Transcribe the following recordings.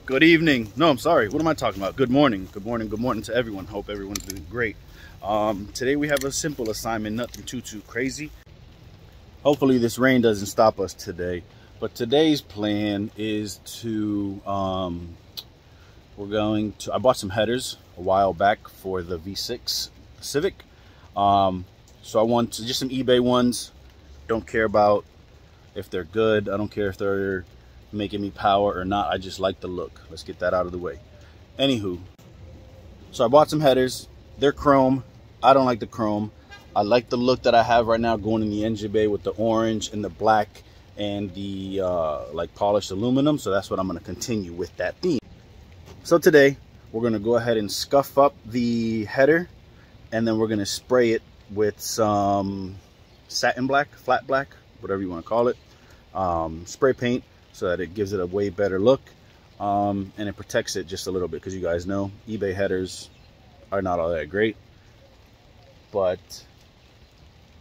Good evening. No, I'm sorry. What am I talking about? Good morning. Good morning. Good morning to everyone. Hope everyone's doing great. Today we have a simple assignment, nothing too crazy. Hopefully this rain doesn't stop us today. But today's plan is to, I bought some headers a while back for the V6 Civic. So I want just some eBay ones. Don't care about if they're good. I don't care if they're making me power or not. I just like the look. Let's get that out of the way. Anywho, so I bought some headers. They're chrome. I don't like the chrome. I like the look that I have right now going in the engine bay with the orange and the black and the like polished aluminum. So that's what I'm going to continue with, that theme. So today we're going to go ahead and scuff up the header, and then we're going to spray it with some satin black, flat black, whatever you want to call it, spray paint, so that it gives it a way better look, and it protects it just a little bit, because you guys know eBay headers are not all that great, but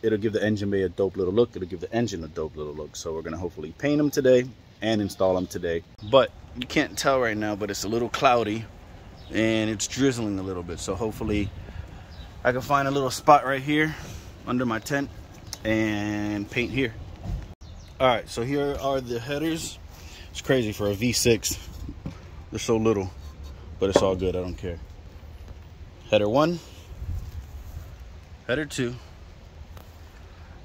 it'll give the engine bay a dope little look. It'll give the engine a dope little look. So we're gonna hopefully paint them today and install them today. But you can't tell right now, but it's a little cloudy and it's drizzling a little bit. So hopefully I can find a little spot right here under my tent and paint here. All right, so here are the headers. It's crazy for a V6. They're so little, but it's all good. I don't care. Header 1, header 2,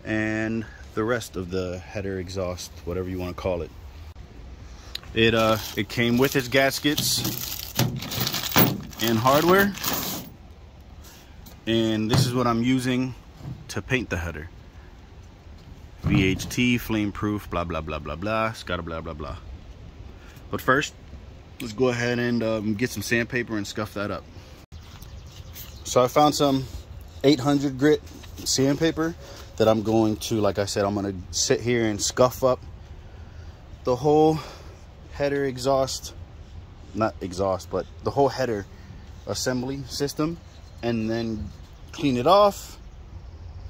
and the rest of the header exhaust, whatever you want to call it. It came with its gaskets and hardware, and this is what I'm using to paint the header. VHT, flame proof, blah blah blah blah blah, scatter blah blah blah. But first, let's go ahead and get some sandpaper and scuff that up. So I found some 800 grit sandpaper that I'm going to, like I said, I'm going to sit here and scuff up the whole header exhaust, not exhaust, but the whole header assembly system, and then clean it off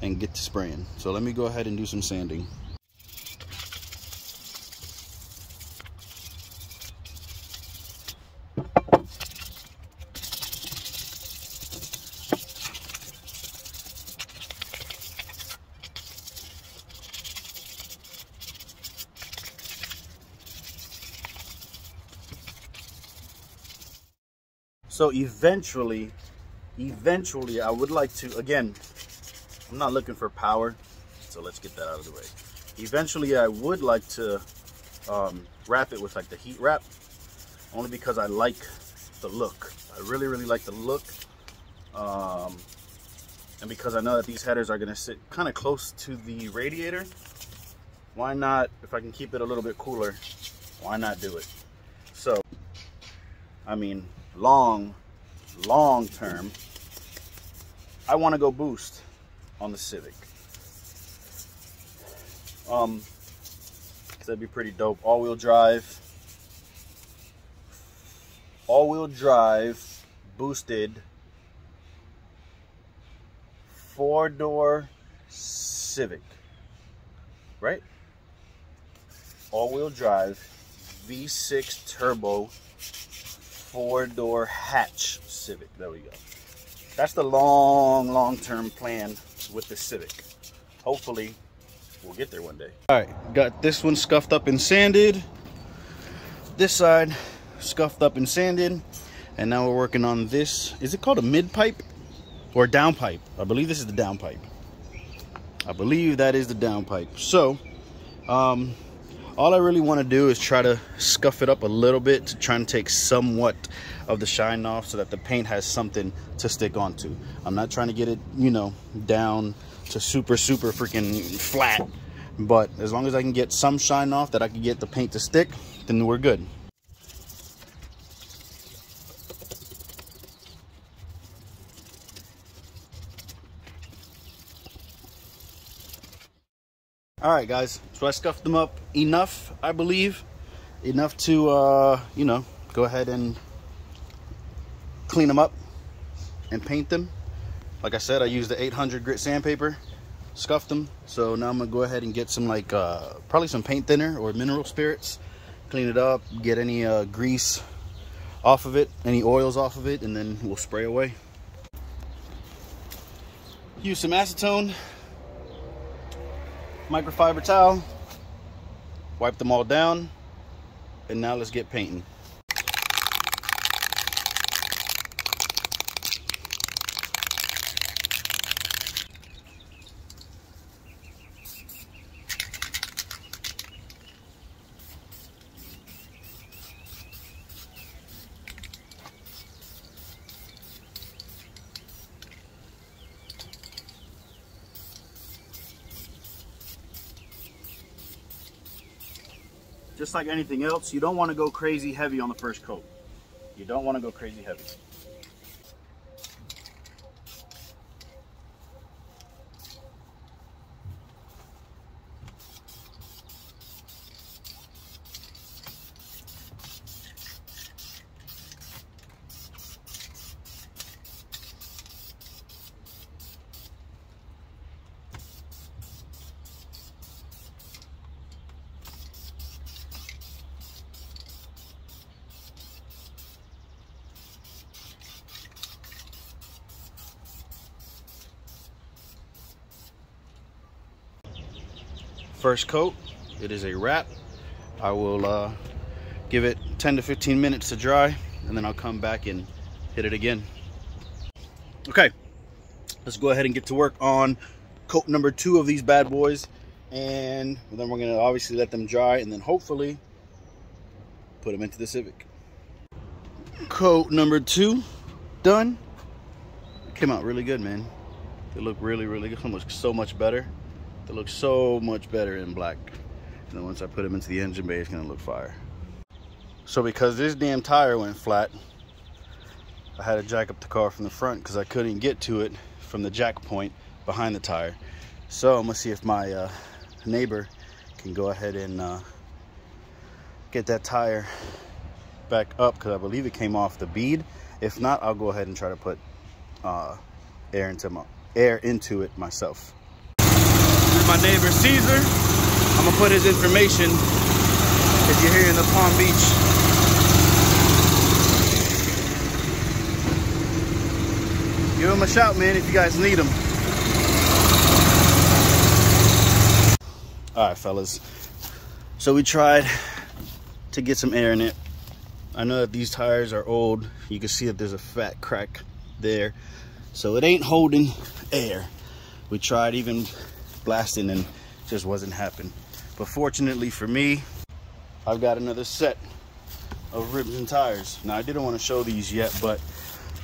and get to spraying. So let me go ahead and do some sanding. So eventually I would like to, again, I'm not looking for power, so let's get that out of the way. Eventually I would like to wrap it with like the heat wrap, only because I like the look. I really like the look, and because I know that these headers are going to sit kind of close to the radiator. Why not, if I can keep it a little bit cooler, why not do it? So I mean, long term, I want to go boost on the Civic. That'd be pretty dope. All-wheel drive, boosted, 4-door Civic, right? All-wheel drive, V6 turbo, 4-door hatch Civic. There we go. That's the long-term plan with the Civic. Hopefully we'll get there one day. All right, got this one scuffed up and sanded, this side scuffed up and sanded, and now we're working on this. Is it called a mid pipe or down pipe? I believe this is the down pipe. I believe that is the down pipe. So all I really want to do is try to scuff it up a little bit to try and take somewhat of the shine off, so that the paint has something to stick onto. I'm not trying to get it, you know, down to super freaking flat, but as long as I can get some shine off, that I can get the paint to stick, then we're good. All right, guys, so I scuffed them up enough, I believe, enough to, you know, go ahead and clean them up and paint them. Like I said, I used the 800 grit sandpaper, scuffed them. So now I'm gonna go ahead and get some like probably some paint thinner or mineral spirits, clean it up, get any grease off of it, any oils off of it, and then we'll spray away. Use some acetone, microfiber towel, wipe them all down, and now let's get painting. Just like anything else, you don't want to go crazy heavy on the first coat. You don't want to go crazy heavy. First coat, it is a wrap. I will give it 10 to 15 minutes to dry, and then I'll come back and hit it again. Okay, let's go ahead and get to work on coat number 2 of these bad boys, and then we're gonna obviously let them dry and then hopefully put them into the Civic. Coat number 2 done. It came out really good, man. It looked really good. It looks so much better. It looks so much better in black. And then once I put them into the engine bay, it's gonna look fire. So because this damn tire went flat, I had to jack up the car from the front because I couldn't get to it from the jack point behind the tire. So I'm gonna see if my neighbor can go ahead and get that tire back up, because I believe it came off the bead. If not, I'll go ahead and try to put air into it myself. My neighbor Caesar, I'm gonna put his information if you're here in the Palm Beach. Give him a shout, man, if you guys need him. All right, fellas. So we tried to get some air in it. I know that these tires are old. You can see that there's a fat crack there. So it ain't holding air. We tried even blasting and just wasn't happening. But fortunately for me, I've got another set of rims and tires. Now I didn't want to show these yet, but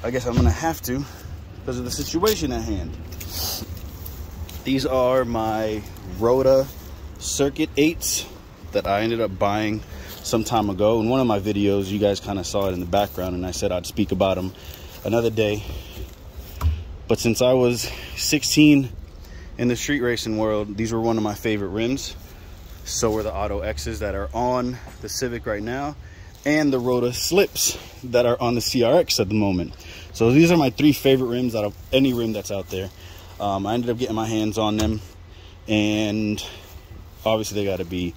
I guess I'm gonna have to because of the situation at hand. These are my Rota Circuit 8s that I ended up buying some time ago. In one of my videos, you guys kind of saw it in the background, and I said I'd speak about them another day. But since I was 16 in the street racing world, these were one of my favorite rims. So were the Auto X's that are on the Civic right now, and the Rota Slips that are on the CRX at the moment. So these are my 3 favorite rims out of any rim that's out there. I ended up getting my hands on them, and obviously they got to be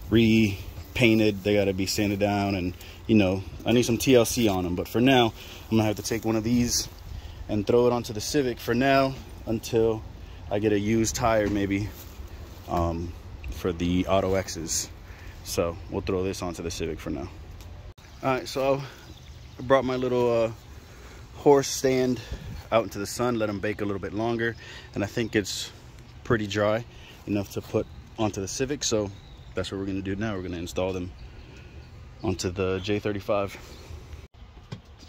repainted, they got to be sanded down, and you know, I need some TLC on them. But for now, I'm gonna have to take one of these and throw it onto the Civic for now, until I get a used tire maybe for the Auto X's. So we'll throw this onto the Civic for now. All right, so I brought my little horse stand out into the sun, let them bake a little bit longer, and I think it's pretty dry enough to put onto the Civic. So that's what we're gonna do now. We're gonna install them onto the J35.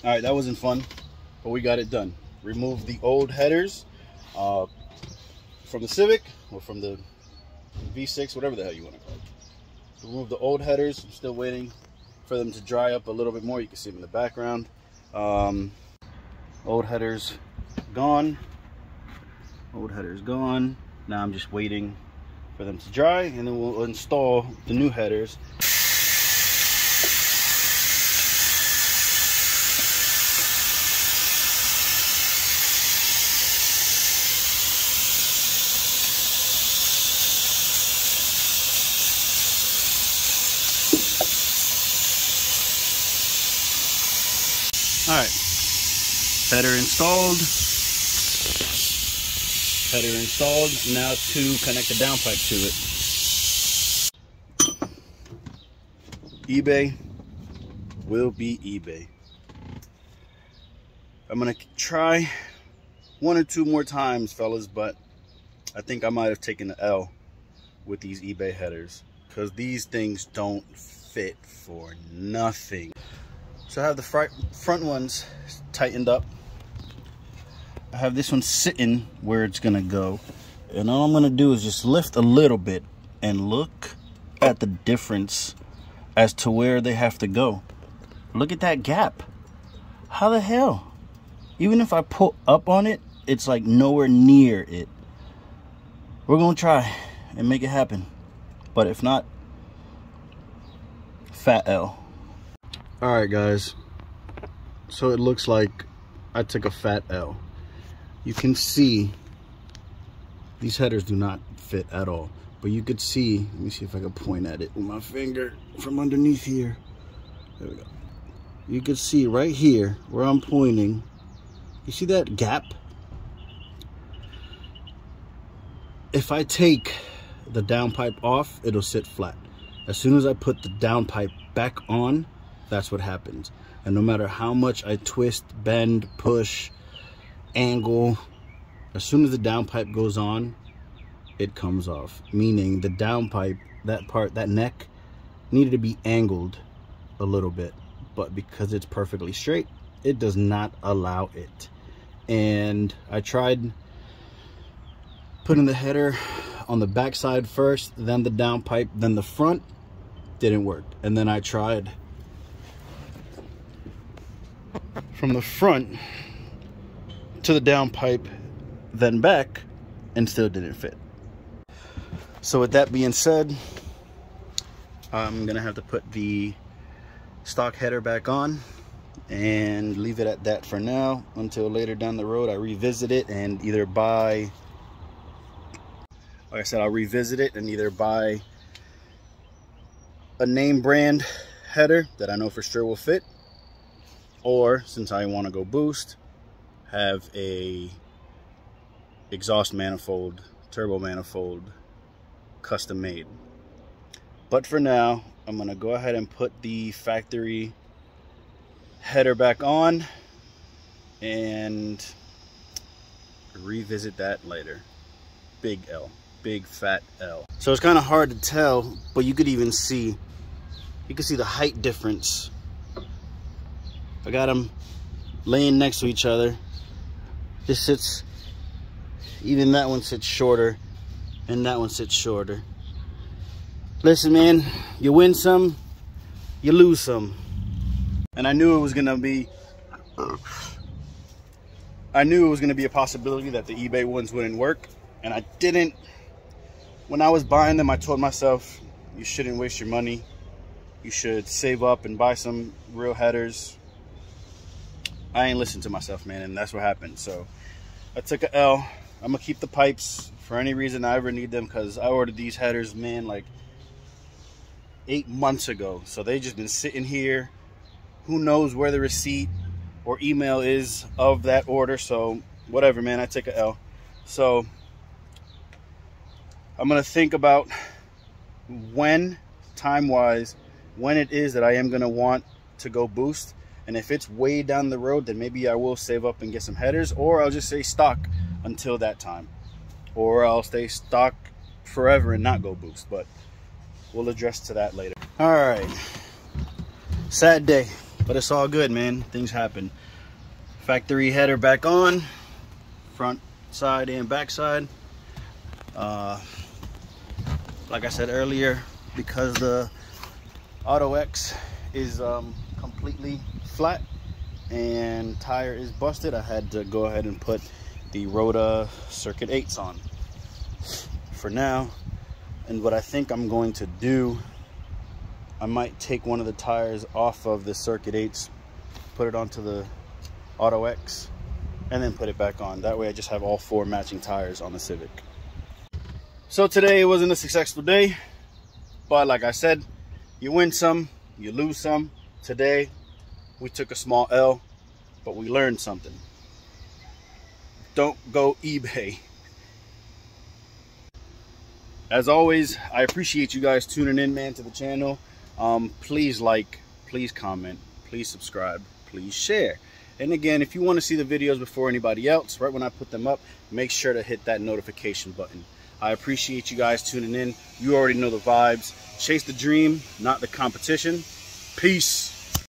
All right, that wasn't fun, but we got it done. Remove the old headers from the Civic, or from the V6, whatever the hell you want to call it. Remove the old headers. I'm still waiting for them to dry up a little bit more. You can see them in the background. Old headers gone. Old headers gone. Now I'm just waiting for them to dry, and then we'll install the new headers. All right, header installed. Header installed. Now to connect the downpipe to it. eBay will be eBay. I'm gonna try 1 or 2 more times, fellas, but I think I might have taken the L with these eBay headers because these things don't fit for nothing. So I have the front ones tightened up. I have this one sitting where it's gonna go, and all I'm gonna do is just lift a little bit and look at the difference as to where they have to go. Look at that gap. How the hell? Even if I pull up on it, it's like nowhere near it. We're gonna try and make it happen, but if not, fat L. All right, guys, so it looks like I took a fat L. You can see these headers do not fit at all, but you could see, let me see if I can point at it with my finger from underneath here. There we go. You could see right here where I'm pointing. You see that gap? If I take the downpipe off, it'll sit flat. As soon as I put the downpipe back on, that's what happens. And no matter how much I twist, bend, push, angle, as soon as the downpipe goes on, it comes off. Meaning the downpipe, that part, that neck, needed to be angled a little bit. But because it's perfectly straight, it does not allow it. And I tried putting the header on the back side first, then the downpipe, then the front. Didn't work. And then I tried from the front to the downpipe, then back, and still didn't fit. So with that being said, I'm gonna have to put the stock header back on and leave it at that for now until later down the road I revisit it and either buy, like I said, I'll revisit it and either buy a name brand header that I know for sure will fit, or since I want to go boost, have a exhaust manifold, turbo manifold, custom made. But for now, I'm gonna go ahead and put the factory header back on and revisit that later. Big L, big fat L. So it's kind of hard to tell, but you could even see, you can see the height difference. I got them laying next to each other. This sits, even that one sits shorter and that one sits shorter. Listen, man, you win some, you lose some. And I knew it was gonna be a possibility that the eBay ones wouldn't work, and I didn't. When I was buying them, I told myself, you shouldn't waste your money. You should save up and buy some real headers. I ain't listened to myself, man, and that's what happened. So I took a L. I'm gonna keep the pipes for any reason I ever need them, because I ordered these headers, man, like 8 months ago. So they just been sitting here. Who knows where the receipt or email is of that order. So whatever, man, I take a L. So I'm gonna think about when, time-wise, when it is that I am gonna want to go boost. And if it's way down the road, then maybe I will save up and get some headers, or I'll just stay stock until that time, or I'll stay stock forever and not go boost. But we'll address to that later. All right, sad day, but it's all good, man. Things happen. Factory header back on, front side and back side. Like I said earlier, because the Auto X is completely flat and tire is busted, I had to go ahead and put the Rota Circuit 8s on for now. And what I think I'm going to do, I might take one of the tires off of the Circuit 8s, put it onto the Auto X, and then put it back on. That way I just have all 4 matching tires on the Civic. So today it wasn't a successful day, but like I said, you win some, you lose some. Today we took a small L, but we learned something. Don't go eBay. As always, I appreciate you guys tuning in, man, to the channel. Please like, please comment, please subscribe, please share. And again, if you want to see the videos before anybody else, right when I put them up, make sure to hit that notification button. I appreciate you guys tuning in. You already know the vibes. Chase the dream, not the competition. Peace.